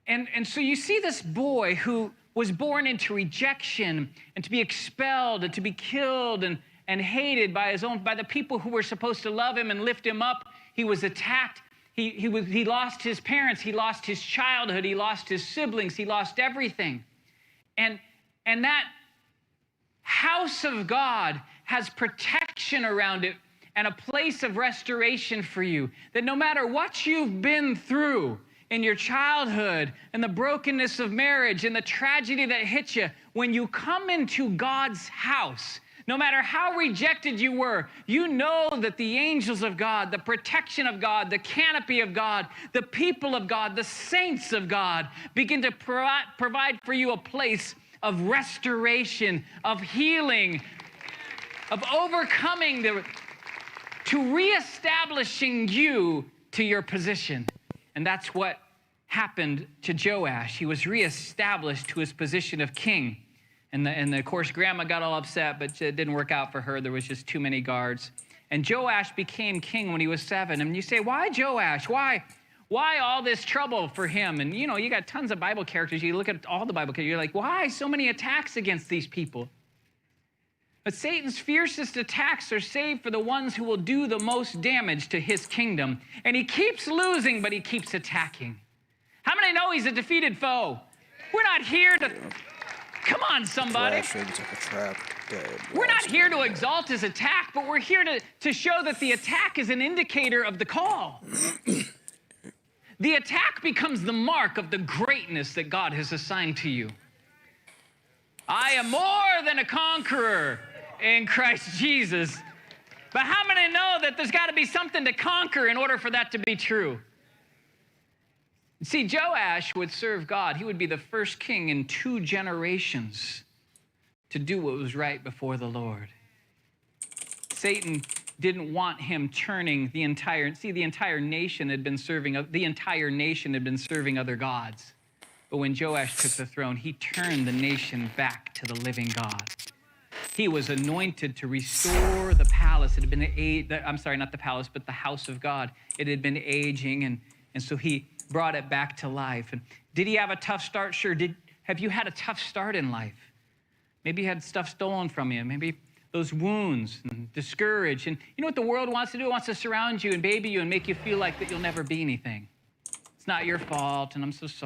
And so you see this boy who was born into rejection and to be expelled and to be killed and hated by the people who were supposed to love him and lift him up. He was attacked. He lost his parents. He lost his childhood. He lost his siblings. He lost everything. And that house of God has protection around it and a place of restoration for you, that no matter what you've been through in your childhood and the brokenness of marriage and the tragedy that hit you, when you come into God's house, no matter how rejected you were, you know that the angels of God, the protection of God, the canopy of God, the people of God, the saints of God begin to provide for you a place of restoration, of healing, of overcoming, to reestablishing you to your position. And that's what happened to Joash. He was reestablished to his position of king. And of course, grandma got all upset, but it didn't work out for her. There was just too many guards. And Joash became king when he was 7. And you say, why Joash? Why all this trouble for him? And you got tons of Bible characters. You look at all the Bible characters, you're like, why so many attacks against these people? But Satan's fiercest attacks are saved for the ones who will do the most damage to his kingdom. And he keeps losing, but he keeps attacking. How many know he's a defeated foe? We're not here to... Come on, somebody. We're not here to exalt his attack, but we're here to show that the attack is an indicator of the call. The attack becomes the mark of the greatness that God has assigned to you. I am more than a conqueror in Christ Jesus. But how many know that there's got to be something to conquer in order for that to be true? See, Joash would serve God. He would be the first king in 2 generations to do what was right before the Lord. Satan didn't want him turning the entire nation had been serving other gods. But when Joash took the throne, he turned the nation back to the living God. He was anointed to restore the palace. It had been, not the palace, but the house of God. It had been aging, and so he brought it back to life. And did he have a tough start? Sure. Have you had a tough start in life? Maybe you had stuff stolen from you. Maybe those wounds and discouraged. And you know what the world wants to do? It wants to surround you and baby you and make you feel like that you'll never be anything. It's not your fault, and I'm so sorry.